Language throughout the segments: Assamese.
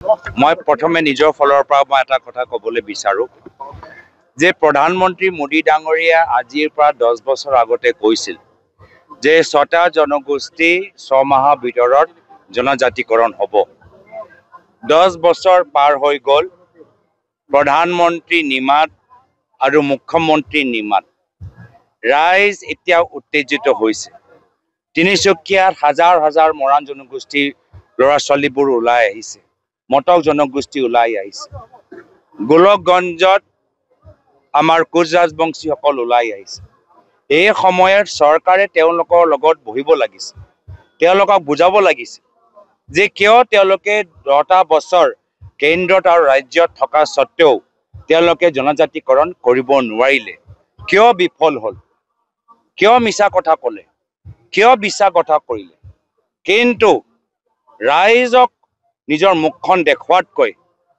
মই প্ৰথমে নিজৰ ফালৰ পৰা মই এটা কথা ক'বলৈ বিচাৰোঁ যে প্ৰধানমন্ত্ৰী মোদী ডাঙৰীয়া আজিৰ পৰা 10 বছৰ আগতে কৈছিল যে 6টা জনগোষ্ঠী 6 মাহৰ ভিতৰত জনজাতিকৰণ হ'ব। 10 বছৰ পাৰ হৈ গ'ল, প্ৰধানমন্ত্ৰী নিমাত আৰু মুখ্যমন্ত্ৰী নিমাত। ৰাইজ এতিয়া উত্তেজিত হৈছে। তিনিচুকীয়াত হাজাৰ হাজাৰ মৰাণ জনগোষ্ঠীৰ ল'ৰা ছোৱালীবোৰ ওলাই আহিছে, মটক জনগোষ্ঠী ওলাই আহিছে। গোলকগঞ্জত আমাৰ কোচ ৰাজবংশীসকল ওলাই আহিছে। এই সময়ত চৰকাৰে তেওঁলোকৰ লগত বহিব লাগিছে, তেওঁলোকক বুজাব লাগিছে যে কিয় তেওঁলোকে 10টা বছৰ কেন্দ্ৰত আৰু ৰাজ্যত থকা স্বত্বেও তেওঁলোকে জনজাতিকৰণ কৰিব নোৱাৰিলে, কিয় বিফল হ'ল, কিয় মিছা কথা ক'লে, কিয় মিছা কথা কৰিলে। কিন্তু ৰাইজক নিজৰ মুখখন দেখুৱাতকৈ,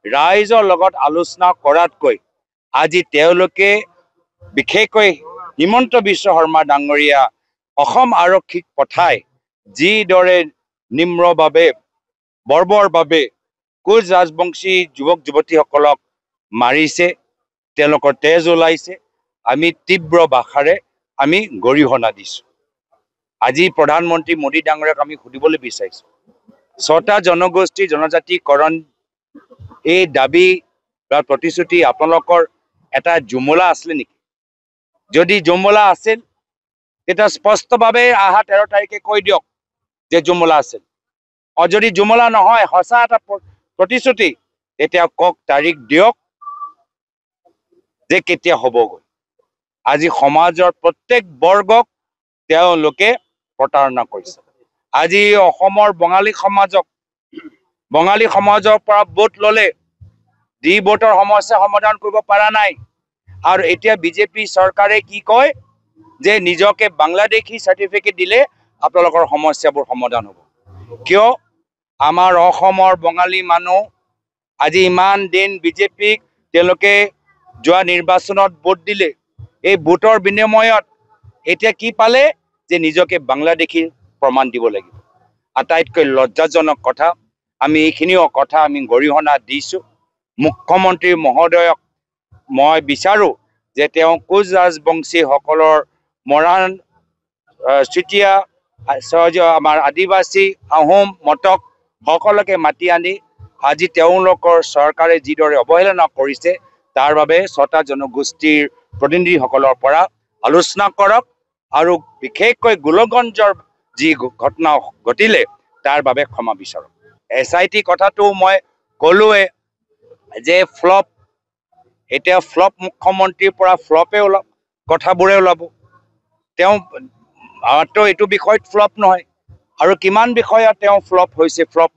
ৰাইজৰ লগত আলোচনা কৰাতকৈ আজি তেওঁলোকে বিশেষকৈ হিমন্ত বিশ্ব শৰ্মা ডাঙৰীয়া অসম আৰক্ষীক পঠাই যিদৰে নিম্ৰভাৱে বৰ্বৰভাৱে কোচ ৰাজবংশী যুৱক যুৱতীসকলক মাৰিছে, তেওঁলোকৰ তেজ ওলাইছে, আমি তীব্ৰ ভাষাৰে আমি গৰিহণা দিছোঁ। আজি প্ৰধানমন্ত্ৰী মোদী ডাঙৰীয়াক আমি সুধিবলৈ বিচাৰিছোঁ, 6টা জনগোষ্ঠী জনজাতিকৰণ এই দাবী বা প্ৰতিশ্ৰুতি আপোনালোকৰ এটা জুমলা আছিলে নেকি? যদি জুমলা আছিল তেতিয়া স্পষ্টভাৱে অহা 13 তাৰিখে কৈ দিয়ক যে জুমলা আছিল। যদি জুমলা নহয়, সঁচা এটা প্ৰতিশ্ৰুতি, তেতিয়া কওক, তাৰিখ দিয়ক যে কেতিয়া হ'বগৈ। আজি সমাজৰ প্ৰত্যেক বৰ্গক তেওঁলোকে প্ৰতাৰণা কৰিছে। আজি অসমৰ বঙালী সমাজৰ পৰা ভোট ল'লে, যি ভোটৰ সমস্যা সমাধান কৰিব পৰা নাই। আৰু এতিয়া বিজেপি চৰকাৰে কি কয় যে নিজকে বাংলাদেশী চাৰ্টিফিকেট দিলে আপোনালোকৰ সমস্যাবোৰ সমাধান হ'ব। কিয় আমাৰ অসমৰ বঙালী মানুহ আজি ইমান দিন বিজেপিক তেওঁলোকে যোৱা নিৰ্বাচনত ভোট দিলে, এই ভোটৰ বিনিময়ত এতিয়া কি পালে যে নিজকে বাংলাদেশী প্ৰমাণ দিব লাগিব। আটাইতকৈ লজ্জাজনক কথা, আমি এইখিনিও কথা আমি গৰিহণা দিছোঁ। মুখ্যমন্ত্ৰী মহোদয়ক মই বিচাৰোঁ যে তেওঁ কোচ ৰাজবংশীসকলৰ মৰাণ, চুতীয়া, আমাৰ আদিবাসী, আহোম, মটক সকলোকে মাতি আনি আজি তেওঁলোকৰ চৰকাৰে যিদৰে অৱহেলনা কৰিছে তাৰ বাবে 6টা জনগোষ্ঠীৰ প্ৰতিনিধিসকলৰ পৰা আলোচনা কৰক আৰু বিশেষকৈ গোলকগঞ্জৰ যি ঘটনা ঘটিলে তাৰ বাবে ক্ষমা বিচাৰক। SIT কথাটো মই ক'লোৱে যে ফ্লপ, এতিয়া ফ্লপ মুখ্যমন্ত্ৰীৰ পৰা ফ্লপে ওলাব, কথাবোৰে ওলাব। তেওঁ মাত্ৰ এইটো বিষয়ত ফ্লপ নহয়, আৰু কিমান বিষয়ত তেওঁ ফ্লপ হৈছে। ফ্লপ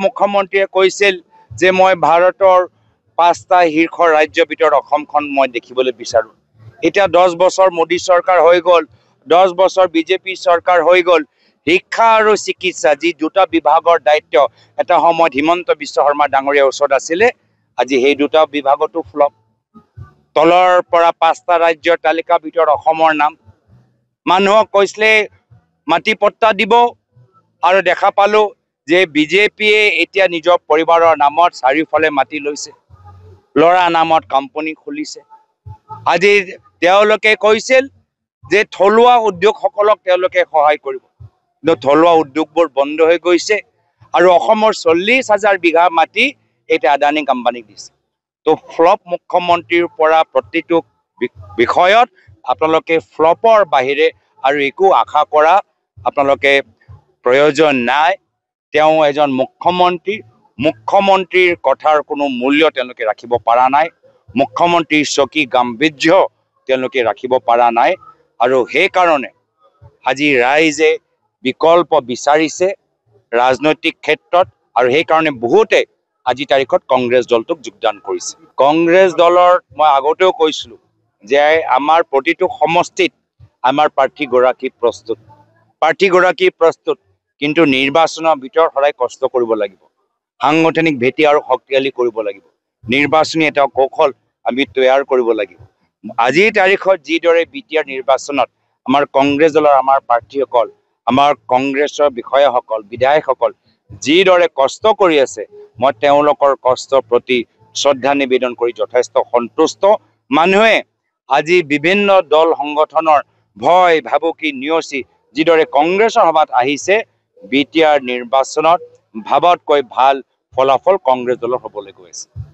মুখ্যমন্ত্ৰীয়ে কৈছিল যে মই ভাৰতৰ 5টা শীৰ্ষ ৰাজ্যৰ ভিতৰত অসমখন মই দেখিবলৈ বিচাৰোঁ। এতিয়া 10 বছৰ মোদী চৰকাৰ হৈ গ'ল, 10 বছৰ বিজেপি চৰকাৰ হৈ গ'ল। শিক্ষা আৰু চিকিৎসা যি 2টা বিভাগৰ দায়িত্ব এটা সময়ত হিমন্ত বিশ্ব শৰ্মা ডাঙৰীয়াৰ ওচৰত আছিলে, আজি সেই 2টা বিভাগতো ফ্লপ। তলৰ পৰা 5টা ৰাজ্যৰ তালিকাৰ ভিতৰত অসমৰ নাম। মানুহক কৈছিলে মাটি পট্টা দিব, আৰু দেখা পালোঁ যে বিজেপিয়ে এতিয়া নিজৰ পৰিবাৰৰ নামত চাৰিওফালে মাটি লৈছে, ল'ৰা নামত কোম্পানী খুলিছে। আজি তেওঁলোকে কৈছিল যে থলুৱা উদ্যোগসকলক তেওঁলোকে সহায় কৰিব, কিন্তু থলুৱা উদ্যোগবোৰ বন্ধ হৈ গৈছে, আৰু অসমৰ 40,000 বিঘা মাটি এতিয়া আদানী কোম্পানীক দিছে। তো ফ্লপ মুখ্যমন্ত্ৰীৰ পৰা প্ৰতিটো বিষয়ত আপোনালোকে ফ্লপৰ বাহিৰে আৰু একো আশা কৰা আপোনালোকে প্ৰয়োজন নাই। তেওঁ এজন মুখ্যমন্ত্ৰীৰ কথাৰ কোনো মূল্য তেওঁলোকে ৰাখিব পৰা নাই, মুখ্যমন্ত্ৰীৰ চকী গাম্ভীৰ্য তেওঁলোকে ৰাখিব পৰা নাই। আৰু সেইকাৰণে আজি ৰাইজে বিকল্প বিচাৰিছে ৰাজনৈতিক ক্ষেত্ৰত, আৰু সেইকাৰণে বহুতে আজি তাৰিখত কংগ্ৰেছ দলটোক যোগদান কৰিছে। কংগ্ৰেছ দলৰ মই আগতেও কৈছিলোঁ যে আমাৰ প্ৰতিটো সমষ্টিত আমাৰ প্ৰাৰ্থীগৰাকী প্ৰস্তুত, কিন্তু নিৰ্বাচনৰ ভিতৰত সদায় কষ্ট কৰিব লাগিব, সাংগঠনিক ভেটি আৰু শক্তিশালী কৰিব লাগিব, নিৰ্বাচনী এটা কৌশল আমি তৈয়াৰ কৰিব লাগিব। আজিৰ তাৰিখত যিদৰে বিটিআৰ নিৰ্বাচনত আমাৰ কংগ্ৰেছ দলৰ আমাৰ প্ৰাৰ্থীসকল, আমাৰ কংগ্ৰেছৰ বিষয়াসকল, বিধায়কসকল যিদৰে কষ্ট কৰি আছে মই তেওঁলোকৰ কষ্টৰ প্ৰতি শ্ৰদ্ধা নিবেদন কৰি যথেষ্ট সন্তুষ্ট। মানুহে আজি বিভিন্ন দল সংগঠনৰ ভয় ভাবুকি নিয়চি যিদৰে কংগ্ৰেছৰ সভাত আহিছে, বিটিআৰ নিৰ্বাচনত ভাবতকৈ ভাল ফলাফল কংগ্ৰেছ দলৰ হ'বলৈ গৈ আছে।